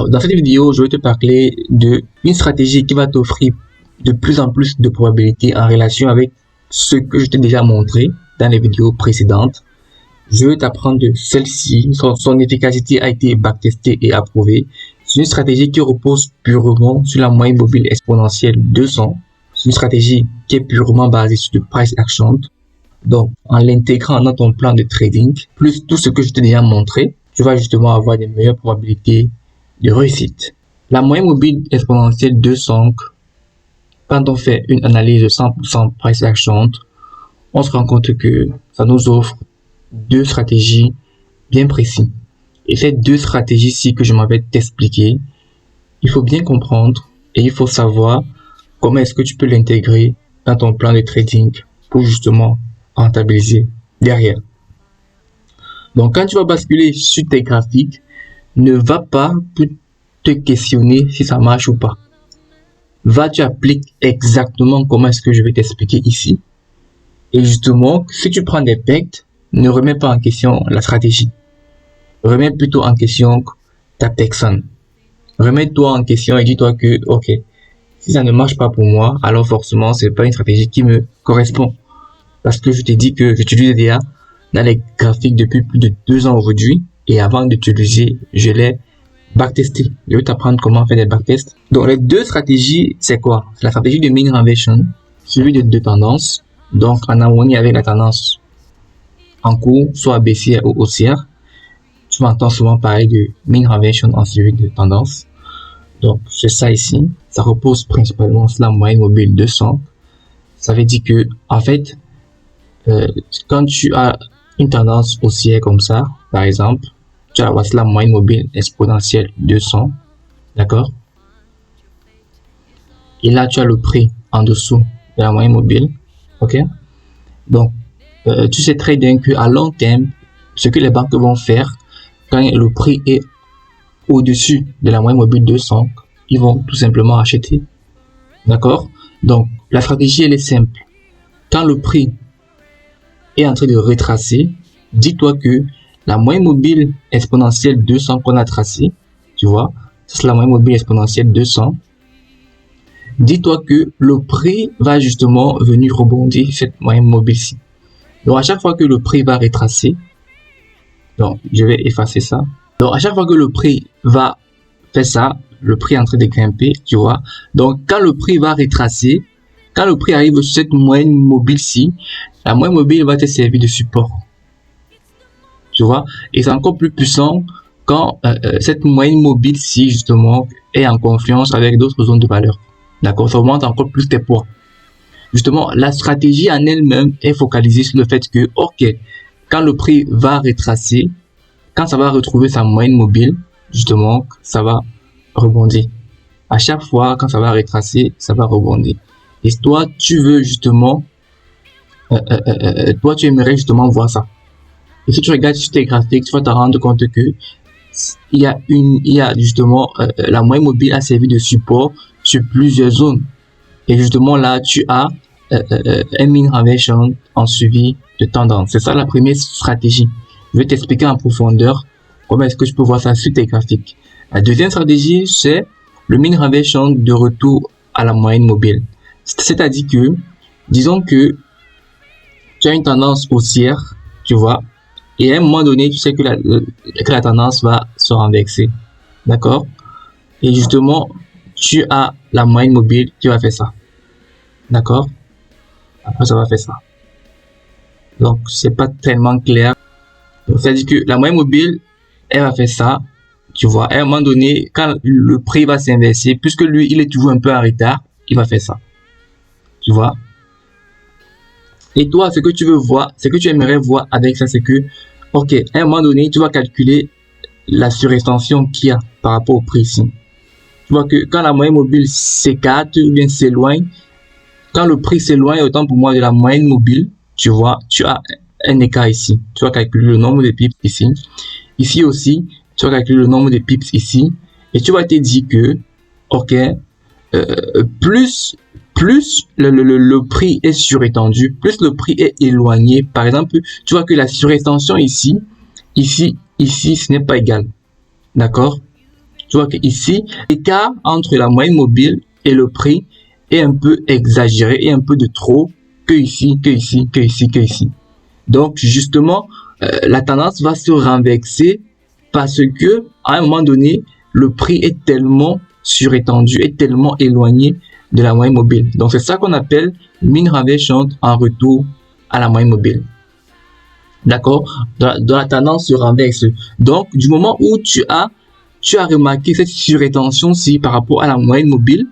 Alors, dans cette vidéo, je vais te parler d'une stratégie qui va t'offrir de plus en plus de probabilités en relation avec ce que je t'ai déjà montré dans les vidéos précédentes. Je vais t'apprendre de celle-ci. Son efficacité a été backtestée et approuvée. C'est une stratégie qui repose purement sur la moyenne mobile exponentielle 200. C'est une stratégie qui est purement basée sur le price action. Donc, en l'intégrant dans ton plan de trading, plus tout ce que je t'ai déjà montré, tu vas justement avoir des meilleures probabilités de réussite. La moyenne mobile exponentielle 200, quand on fait une analyse de 100% price action, on se rend compte que ça nous offre deux stratégies bien précises. Et ces deux stratégies-ci que je m'avais t'expliquer, il faut bien comprendre et il faut savoir comment est-ce que tu peux l'intégrer dans ton plan de trading pour justement rentabiliser derrière. Donc, quand tu vas basculer sur tes graphiques, ne va pas te questionner si ça marche ou pas. Tu appliques exactement comment est-ce que je vais t'expliquer ici. Et justement, si tu prends des pectes, ne remets pas en question la stratégie. Remets plutôt en question ta personne. Remets-toi en question et dis-toi que, ok, si ça ne marche pas pour moi, alors forcément, c'est pas une stratégie qui me correspond. Parce que je t'ai dit que j'utilise DA dans les graphiques depuis plus de 2 ans aujourd'hui. Et avant d'utiliser, je l'ai backtesté. Je vais t'apprendre comment faire des backtests. Donc, les deux stratégies, c'est quoi? C'est la stratégie de mean reversion, suivie de deux tendances. Donc, en harmonie avec la tendance en cours, soit baissière ou haussière. Tu m'entends souvent parler de mean reversion en suivi de tendance. Donc, c'est ça ici. Ça repose principalement sur la moyenne mobile 200. Ça veut dire que, en fait, quand tu as une tendance haussière comme ça, par exemple, tu as la moyenne mobile exponentielle 200, d'accord? Et là, tu as le prix en dessous de la moyenne mobile, ok? Donc, tu sais très bien qu'à long terme, ce que les banques vont faire, quand le prix est au-dessus de la moyenne mobile 200, ils vont tout simplement acheter, d'accord? Donc, la stratégie, elle est simple. Quand le prix est en train de retracer, dis-toi que la moyenne mobile exponentielle 200 qu'on a tracée, tu vois, c'est la moyenne mobile exponentielle 200. Dis-toi que le prix va justement venir rebondir cette moyenne mobile-ci. Donc, à chaque fois que le prix va retracer, donc, je vais effacer ça. Donc, à chaque fois que le prix va faire ça, le prix est en train de grimper, tu vois. Donc, quand le prix va retracer, quand le prix arrive sur cette moyenne mobile-ci, la moyenne mobile va te servir de support. Tu vois, et c'est encore plus puissant quand cette moyenne mobile-ci, justement, est en confiance avec d'autres zones de valeur. D'accord, ça augmente encore plus tes poids. Justement, la stratégie en elle-même est focalisée sur le fait que, ok, quand le prix va retracer, quand ça va retrouver sa moyenne mobile, justement, ça va rebondir. À chaque fois, quand ça va retracer, ça va rebondir. Et toi, tu veux justement, toi, tu aimerais justement voir ça. Et si tu regardes sur tes graphiques, tu vas te rendre compte que il y a justement la moyenne mobile a servi de support sur plusieurs zones. Et justement là, tu as un mean reversion en suivi de tendance. C'est ça la première stratégie. Je vais t'expliquer en profondeur comment est-ce que je peux voir ça sur tes graphiques. La deuxième stratégie, c'est le mean reversion de retour à la moyenne mobile. C'est-à-dire que, disons que tu as une tendance haussière, tu vois, et à un moment donné, tu sais que la tendance va se renverser. D'accord? Et justement, tu as la moyenne mobile qui va faire ça. D'accord? Après, ça va faire ça. Donc, c'est pas tellement clair. C'est-à-dire que la moyenne mobile, elle va faire ça. Tu vois, à un moment donné, quand le prix va s'inverser, puisque lui, il est toujours un peu en retard, il va faire ça. Tu vois? Et toi, ce que tu veux voir, ce que tu aimerais voir avec ça, c'est que, ok, à un moment donné, tu vas calculer la surextension qu'il y a par rapport au prix ici. Tu vois que quand la moyenne mobile s'écarte ou bien s'éloigne, quand le prix s'éloigne autant pour moi de la moyenne mobile, tu vois, tu as un écart ici. Tu vas calculer le nombre de pips ici. Ici aussi, tu vas calculer le nombre de pips ici. Et tu vas te dire que, ok, plus le prix est surétendu, plus le prix est éloigné. Par exemple, tu vois que la surextension ici, ce n'est pas égal. D'accord? Tu Tu vois que ici, l'écart entre la moyenne mobile et le prix est un peu exagéré et un peu de trop que ici, que ici, que ici, que ici. Donc, justement, la tendance va se renverser parce que, à un moment donné, le prix est tellement surétendu, est tellement éloigné de la moyenne mobile. Donc, c'est ça qu'on appelle mean reversion en retour à la moyenne mobile. D'accord? Dans la tendance se renverse. Donc, du moment où tu as remarqué cette surétention-ci par rapport à la moyenne mobile,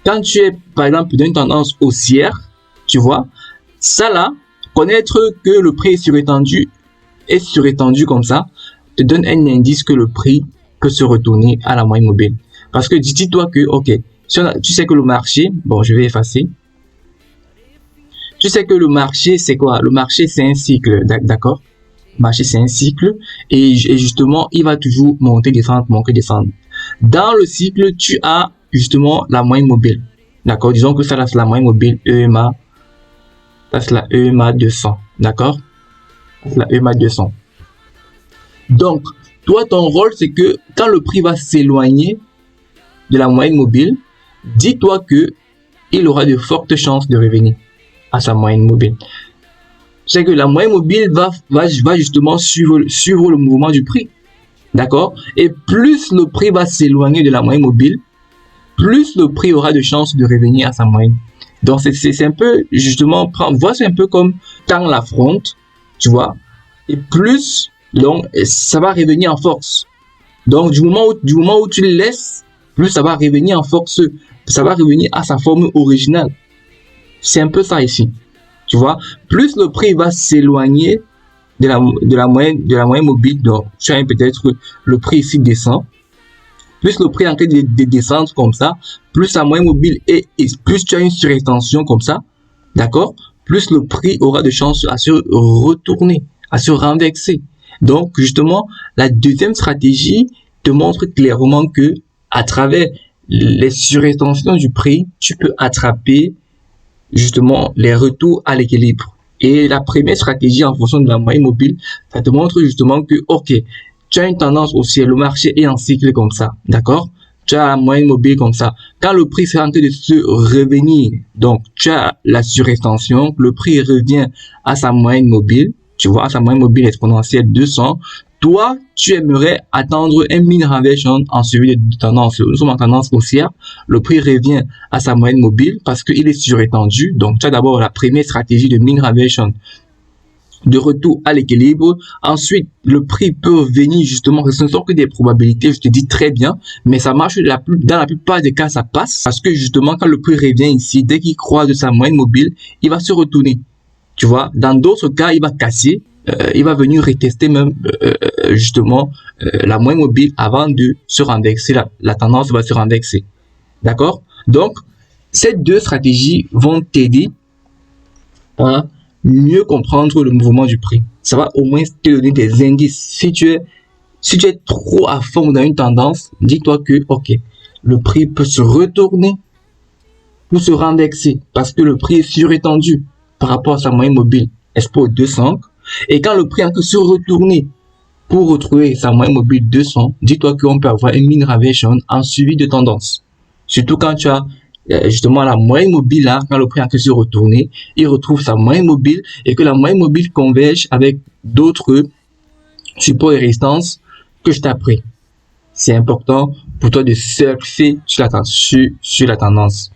quand tu es, par exemple, dans une tendance haussière, tu vois, ça là, connaître que le prix est surétendu comme ça, te donne un indice que le prix peut se retourner à la moyenne mobile. Parce que dis-toi que, ok, tu sais que le marché, bon, je vais effacer. Tu sais que le marché, c'est quoi? Le marché, c'est un cycle, d'accord? Le marché, c'est un cycle et justement, il va toujours monter, descendre, monter, descendre. Dans le cycle, tu as justement la moyenne mobile. D'accord? Disons que ça, là, c'est la moyenne mobile EMA. Ça, c'est la EMA 200. D'accord? C'est la EMA 200. Donc, toi, ton rôle, c'est que quand le prix va s'éloigner de la moyenne mobile, dis-toi que il aura de fortes chances de revenir à sa moyenne mobile. C'est que la moyenne mobile va justement suivre le mouvement du prix. D'accord? Et plus le prix va s'éloigner de la moyenne mobile, plus le prix aura de chances de revenir à sa moyenne. Donc, c'est un peu, justement, vois, c'est un peu comme quand la fronte, tu vois, et plus, donc, ça va revenir en force. Donc, du moment où tu le laisses, plus ça va revenir en force, ça va revenir à sa forme originale. C'est un peu ça ici. Tu vois, plus le prix va s'éloigner de la moyenne mobile, donc tu as peut-être le prix ici descend, plus le prix est en train de descendre comme ça, plus la moyenne mobile et plus tu as une surextension comme ça, d'accord, plus le prix aura de chances à se retourner, à se renverser. Donc, justement, la deuxième stratégie te montre clairement que à travers les surextensions du prix, tu peux attraper justement les retours à l'équilibre. Et la première stratégie en fonction de la moyenne mobile, ça te montre justement que, ok, tu as une tendance haussière, le marché est en cycle comme ça, d'accord? Tu as la moyenne mobile comme ça. Quand le prix est en train de se revenir, donc tu as la surextension, le prix revient à sa moyenne mobile, tu vois, à sa moyenne mobile exponentielle 200, toi, tu aimerais attendre un mean reversion en suivi de tendance. Nous sommes en tendance haussière. Le prix revient à sa moyenne mobile parce qu'il est surétendu. Donc, tu as d'abord la première stratégie de mean reversion de retour à l'équilibre. Ensuite, le prix peut venir justement, ce ne sont que des probabilités, je te dis très bien, mais ça marche dans la plupart des cas, ça passe parce que justement, quand le prix revient ici, dès qu'il croise de sa moyenne mobile, il va se retourner. Tu vois, dans d'autres cas, il va casser. Il va venir retester même justement la moyenne mobile avant de se renverser. La tendance va se renverser. D'accord? Donc, ces deux stratégies vont t'aider à mieux comprendre le mouvement du prix. Ça va au moins te donner des indices. Si tu es trop à fond dans une tendance, dis-toi que, ok, le prix peut se retourner pour se renverser parce que le prix est surétendu par rapport à sa moyenne mobile Expo 200. Et quand le prix a que se retourner pour retrouver sa moyenne mobile 200, dis-toi qu'on peut avoir une mean reversion en suivi de tendance. Surtout quand tu as justement la moyenne mobile là, quand le prix a que se retourner, il retrouve sa moyenne mobile et que la moyenne mobile converge avec d'autres supports et résistances que je t'ai appris. C'est important pour toi de surfer sur la tendance.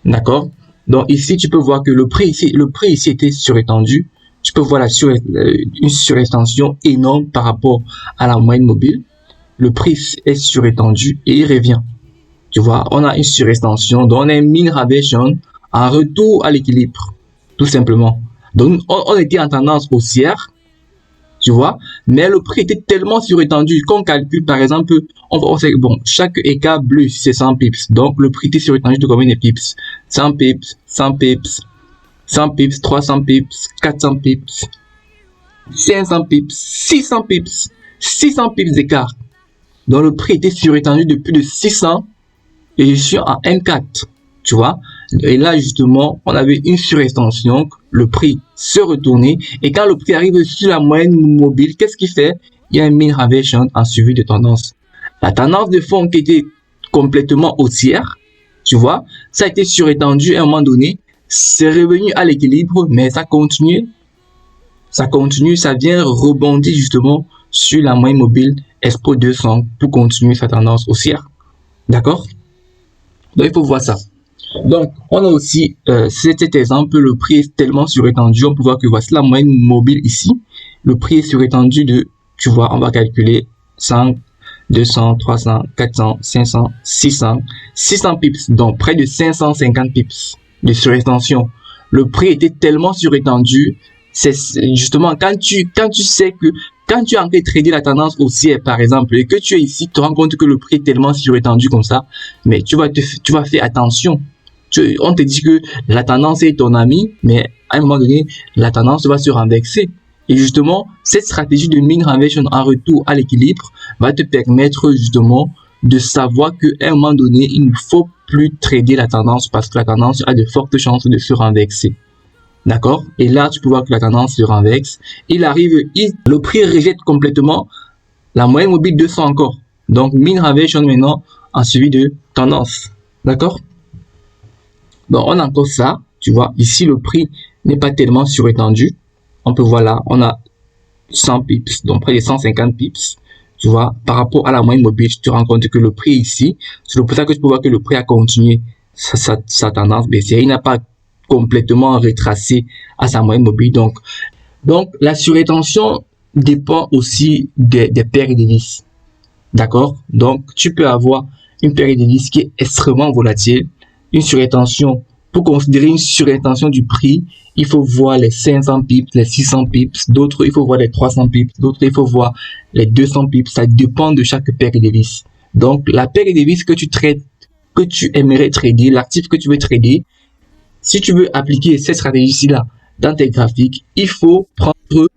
D'accord? Donc ici, tu peux voir que le prix ici était surétendu. Tu peux voir une surextension énorme par rapport à la moyenne mobile. Le prix est surétendu et il revient. Tu vois, on a une surextension, donc on a une mean reversion en retour à l'équilibre, tout simplement. Donc, on était en tendance haussière, tu vois, mais le prix était tellement surétendu qu'on calcule, par exemple, on sait que bon, chaque écart bleu, c'est 100 pips. Donc, le prix était surétendu de combien de pips? 100 pips, 100 pips. 100 pips, 300 pips, 400 pips, 500 pips, 600 pips, 600 pips d'écart. Donc le prix était surétendu de plus de 600 et je suis en M4, tu vois. Et là justement, on avait une surextension, le prix se retournait et quand le prix arrive sur la moyenne mobile, qu'est-ce qu'il fait? Il y a un mean reversion en suivi de tendance. La tendance de fond qui était complètement haussière, tu vois, ça a été surétendu à un moment donné, c'est revenu à l'équilibre, mais ça continue, ça vient rebondir justement sur la moyenne mobile Expo 200 pour continuer sa tendance haussière. D'accord? Donc, il faut voir ça. Donc, on a aussi cet exemple, le prix est tellement surétendu, on peut voir que voici la moyenne mobile ici. Le prix est surétendu de, tu vois, on va calculer 100, 200, 300, 400, 500, 600 pips, donc près de 550 pips de surétention. Le prix était tellement surétendu, c'est justement quand tu sais que quand tu es en train de trader la tendance haussière, par exemple, et que tu es ici, tu te rends compte que le prix est tellement surétendu comme ça, mais tu vas faire attention. On te dit que la tendance est ton ami, mais à un moment donné, la tendance va se renverser. Et justement, cette stratégie de mean reversion en retour à l'équilibre va te permettre justement de savoir qu'à un moment donné, il ne faut plus trader la tendance parce que la tendance a de fortes chances de se renverser. D'accord? Et là, tu peux voir que la tendance se renverse. Le prix rejette complètement la moyenne mobile 200 encore. Donc, mean reversion maintenant en suivi de tendance. D'accord? Donc, on a encore ça. Tu vois, ici, le prix n'est pas tellement surétendu. On peut voir là, on a 100 pips, donc près de 150 pips. Tu vois, par rapport à la moyenne mobile, tu te rends compte que le prix ici, c'est pour ça que tu peux voir que le prix a continué sa tendance baissière. Il n'a pas complètement retracé à sa moyenne mobile. Donc la surétention dépend aussi des paires de vis. D'accord? Donc, tu peux avoir une paire de vis qui est extrêmement volatile, une surétention. Pour considérer une surétention du prix, il faut voir les 500 pips, les 600 pips, d'autres il faut voir les 300 pips, d'autres il faut voir les 200 pips. Ça dépend de chaque paire de vis. Donc, la paire de vis que tu traites, que tu aimerais trader, l'actif que tu veux trader, si tu veux appliquer cette stratégie-là dans tes graphiques, il faut prendre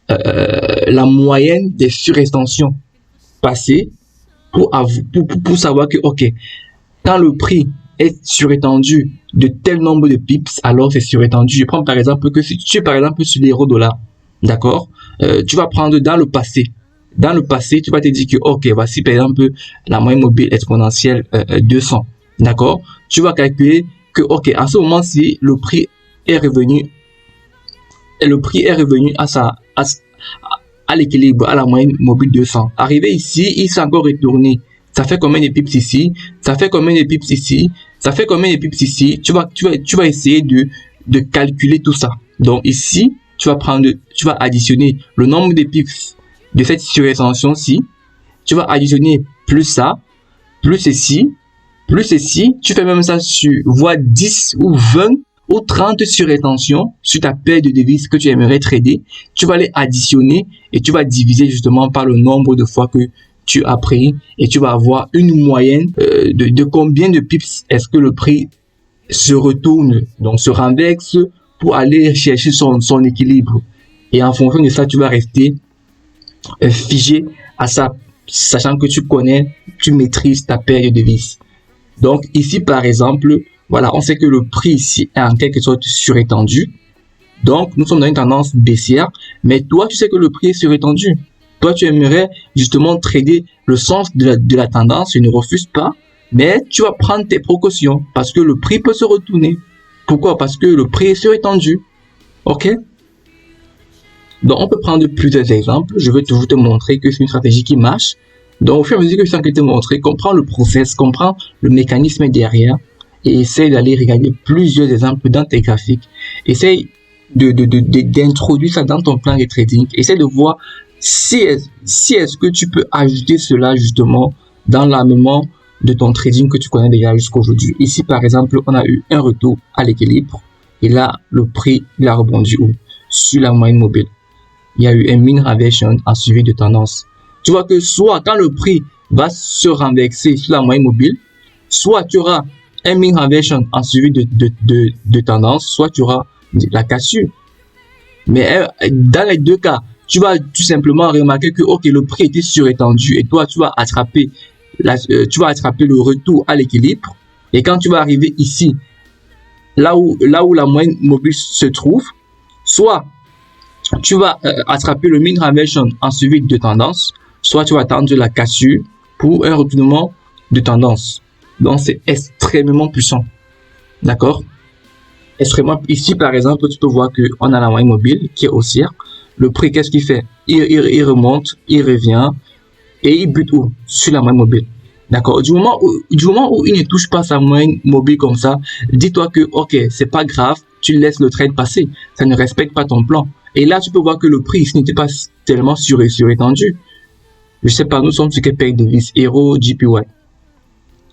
la moyenne des surextensions passées pour savoir que, ok, quand le prix est surétendu de tel nombre de pips, alors c'est surétendu. Je prends par exemple que si tu es par exemple sur l'euro-dollar, d'accord, tu vas prendre dans le passé. Dans le passé, tu vas te dire que, ok, voici par exemple la moyenne mobile exponentielle 200, d'accord. Tu vas calculer que, ok, à ce moment-ci, le prix est revenu à l'équilibre, à la moyenne mobile 200. Arrivé ici, il s'est encore retourné. Ça fait combien de pips ici? Ça fait combien de pips ici? Ça fait combien de pips ici? Tu vas essayer de calculer tout ça. Donc ici, tu vas additionner le nombre de pips de cette surextension-ci. Tu vas additionner plus ça, plus ceci, plus ceci. Tu fais même ça sur, voire 10 ou 20 ou 30 surextensions sur ta paire de devises que tu aimerais trader. Tu vas les additionner et tu vas diviser justement par le nombre de fois que tu as pris et tu vas avoir une moyenne de combien de pips est-ce que le prix se retourne, donc se renverse pour aller chercher son équilibre. Et en fonction de ça, tu vas rester figé à ça, sachant que tu connais, tu maîtrises ta paire de devises. Donc ici, par exemple, voilà, on sait que le prix ici est en quelque sorte surétendu. Donc, nous sommes dans une tendance baissière, mais toi, tu sais que le prix est surétendu. Toi, tu aimerais justement trader le sens de la tendance, tu ne refuses pas, mais tu vas prendre tes précautions parce que le prix peut se retourner. Pourquoi? Parce que le prix est surétendu. Ok? Donc, on peut prendre plusieurs exemples. Je vais toujours te montrer que c'est une stratégie qui marche. Donc, au fur et à mesure que je vais te montrer, comprends le process, comprends le mécanisme derrière et essaye d'aller regarder plusieurs exemples dans tes graphiques. Essaye d'introduire ça dans ton plan de trading. Essaye de voir si est-ce que tu peux ajouter cela justement dans l'armement de ton trading que tu connais déjà jusqu'à aujourd'hui. Ici, par exemple, on a eu un retour à l'équilibre et là, le prix, il a rebondi où? Sur la moyenne mobile. Il y a eu un mean reversion en suivi de tendance. Tu vois que soit quand le prix va se renverser sur la moyenne mobile, soit tu auras un mean reversion en suivi de tendance, soit tu auras la cassure. Mais dans les deux cas, tu vas tout simplement remarquer que ok, le prix était surétendu et toi tu vas attraper le retour à l'équilibre. Et quand tu vas arriver ici, là où la moyenne mobile se trouve, soit tu vas attraper le mean reversion en suivi de tendance, soit tu vas attendre la cassure pour un retournement de tendance. Donc, c'est extrêmement puissant. D'accord? Extrêmement. Ici, par exemple, tu peux voir qu'on a la moyenne mobile qui est haussière. Le prix, qu'est-ce qu'il fait? Il remonte, il revient et il bute où? Sur la moyenne mobile. D'accord? Du moment où il ne touche pas sa moyenne mobile comme ça, dis-toi que, ok, c'est pas grave, tu laisses le trade passer. Ça ne respecte pas ton plan. Et là, tu peux voir que le prix ici n'était pas tellement surétendu. Je sais pas, nous sommes sur quelle paire de vis? Hero, JPY.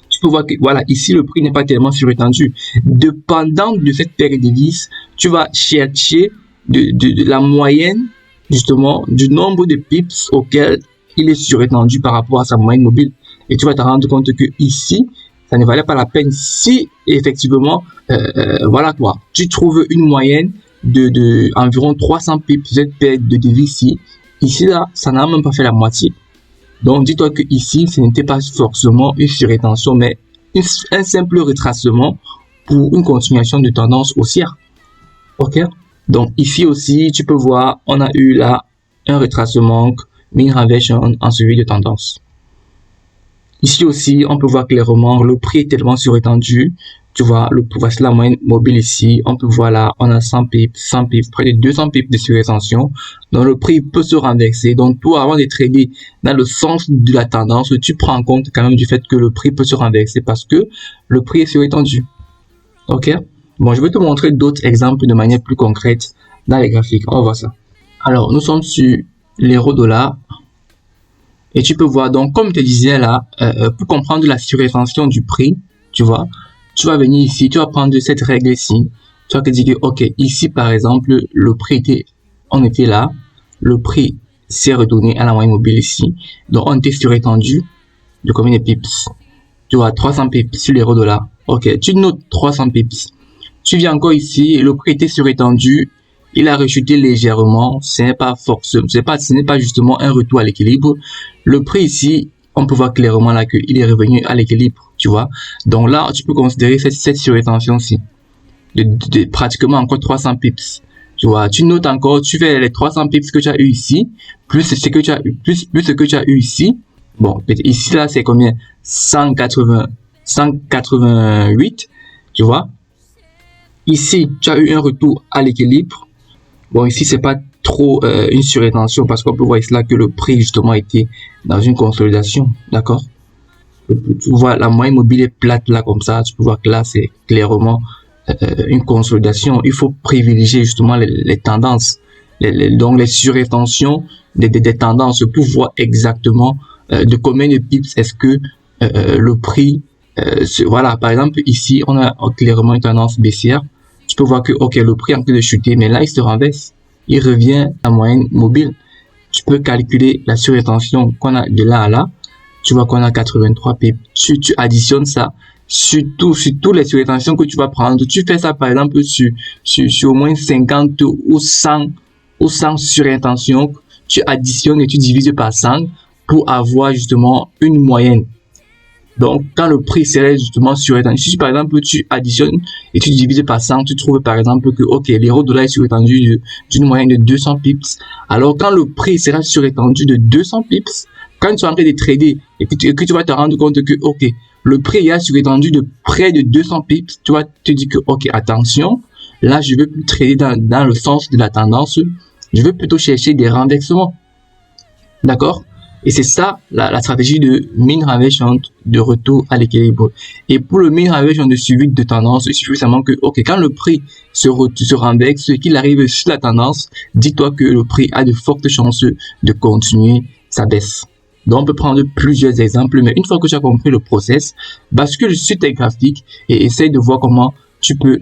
Tu peux voir que, voilà, ici, le prix n'est pas tellement surétendu. Dépendant de cette paire de vis, tu vas chercher de la moyenne, justement, du nombre de pips auquel il est surétendu par rapport à sa moyenne mobile. Et tu vas te rendre compte que ici, ça ne valait pas la peine si, effectivement, voilà quoi, tu trouves une moyenne de environ 300 pips, cette paire de devises ici, là, ça n'a même pas fait la moitié. Donc, dis-toi que ici, ce n'était pas forcément une surrétention, mais un simple retracement pour une continuation de tendance haussière. Ok? Donc, ici aussi, tu peux voir, on a eu là un retracement, mean reversion en suivi de tendance. Ici aussi, on peut voir clairement, le prix est tellement surétendu. Tu vois, voici la moyenne mobile ici. On peut voir là, on a 100 pips, près de 200 pips de surrétention. Donc, le prix peut se renverser. Donc, toi, avant de trader dans le sens de la tendance, tu prends en compte quand même du fait que le prix peut se renverser parce que le prix est surétendu. Ok? Bon, je vais te montrer d'autres exemples de manière plus concrète dans les graphiques. On va voir ça. Alors, nous sommes sur l'euro-dollar. Et tu peux voir, donc, comme je te disais là, pour comprendre la surrétention du prix, tu vois, tu vas venir ici, tu vas prendre cette règle ici. Tu vas te dire que, ok, ici, par exemple, le prix on était là, le prix s'est retourné à la moyenne mobile ici. Donc, on était surétendu de combien de pips? Tu vois, 300 pips sur l'euro-dollar. Ok, tu notes 300 pips. Tu viens encore ici, le prix était surétendu. Il a rechuté légèrement, ce n'est pas justement un retour à l'équilibre. Le prix ici, on peut voir clairement là qu'il est revenu à l'équilibre, tu vois. Donc là, tu peux considérer cette surrétention-ci de pratiquement encore 300 pips. Tu vois, tu notes encore, tu fais les 300 pips que tu as eu ici, plus ce que tu as eu, plus ce que tu as eu ici. Bon, ici là, c'est combien? 188, tu vois. Ici, tu as eu un retour à l'équilibre. Bon, ici, c'est pas trop une surrétention parce qu'on peut voir ici là que le prix justement était dans une consolidation, d'accord? Tu vois, la moyenne mobile est plate là comme ça. Tu peux voir que là, c'est clairement une consolidation. Il faut privilégier justement les tendances, donc les surrétentions des tendances pour voir exactement de combien de pips est-ce que le prix, voilà, par exemple, ici, on a clairement une tendance baissière. Tu peux voir que, ok, le prix est en train de chuter, mais là, il se renverse. Il revient à moyenne mobile. Tu peux calculer la surrétention qu'on a de là à là. Tu vois qu'on a 83 pips. Tu additionnes ça sur toutes les surrétentions que tu vas prendre. Tu fais ça, par exemple, sur au moins 50 ou 100 surrétentions. Tu additionnes et tu divises par 100 pour avoir justement une moyenne. Donc, quand le prix serait justement surétendu, si par exemple tu additionnes et tu divises par 100, tu trouves par exemple que, ok, l'euro-dollar est surétendu d'une moyenne de 200 pips. Alors, quand le prix sera surétendu de 200 pips, quand tu es en train de trader et que tu vas te rendre compte que, ok, le prix est surétendu de près de 200 pips, tu vas te dire que, ok, attention, là, je vais plus trader dans le sens de la tendance, je vais plutôt chercher des renversements. D'accord? Et c'est ça la stratégie de mean reversion de retour à l'équilibre. Et pour le mean reversion de suivi de tendance, il suffit seulement que, ok, quand le prix se renverse, qu'il arrive sur la tendance, dis-toi que le prix a de fortes chances de continuer sa baisse. Donc, on peut prendre plusieurs exemples, mais une fois que tu as compris le process, bascule sur tes graphiques et essaye de voir comment tu peux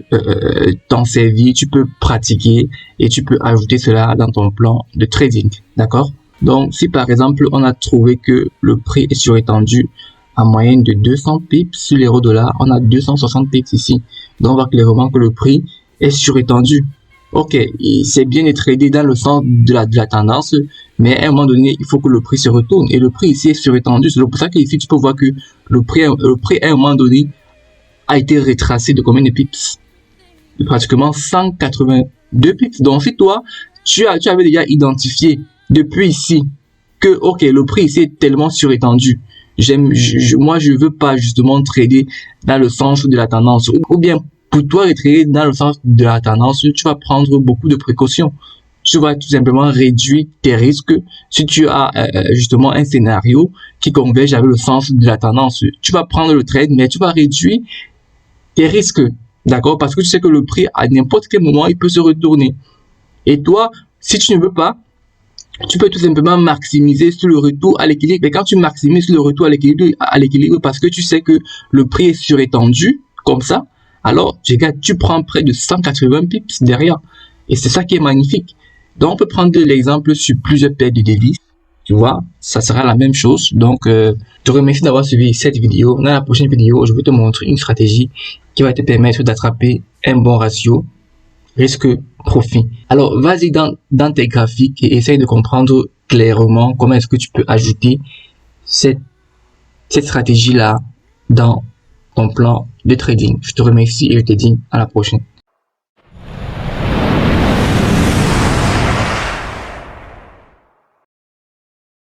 t'en servir, tu peux pratiquer et tu peux ajouter cela dans ton plan de trading. D'accord? Donc, si par exemple, on a trouvé que le prix est surétendu en moyenne de 200 pips sur l'euro-dollar, on a 260 pips ici. Donc, on voit clairement que le prix est surétendu. Ok, c'est bien de trader dans le sens de la tendance, mais à un moment donné, il faut que le prix se retourne. Et le prix ici est surétendu. C'est pour ça qu'ici, tu peux voir que le prix à un moment donné a été retracé de combien de pips? De pratiquement 182 pips. Donc, si toi, tu avais déjà identifié depuis ici que, ok, le prix ici est tellement surétendu, moi, je veux pas justement trader dans le sens de la tendance. Ou bien, pour toi, trader dans le sens de la tendance, tu vas prendre beaucoup de précautions. Tu vas tout simplement réduire tes risques si tu as justement un scénario qui converge avec le sens de la tendance. Tu vas prendre le trade, mais tu vas réduire tes risques, d'accord? Parce que tu sais que le prix, à n'importe quel moment, il peut se retourner. Et toi, si tu ne veux pas, tu peux tout simplement maximiser sur le retour à l'équilibre. Et quand tu maximises sur le retour à l'équilibre parce que tu sais que le prix est surétendu, comme ça, alors, tu prends près de 180 pips derrière. Et c'est ça qui est magnifique. Donc, on peut prendre l'exemple sur plusieurs paires de devises. Tu vois, ça sera la même chose. Donc, je te remercie d'avoir suivi cette vidéo. Dans la prochaine vidéo, je vais te montrer une stratégie qui va te permettre d'attraper un bon ratio risque-profit. Alors, vas-y dans tes graphiques et essaye de comprendre clairement comment est-ce que tu peux ajouter cette stratégie-là dans ton plan de trading. Je te remercie et je te dis à la prochaine.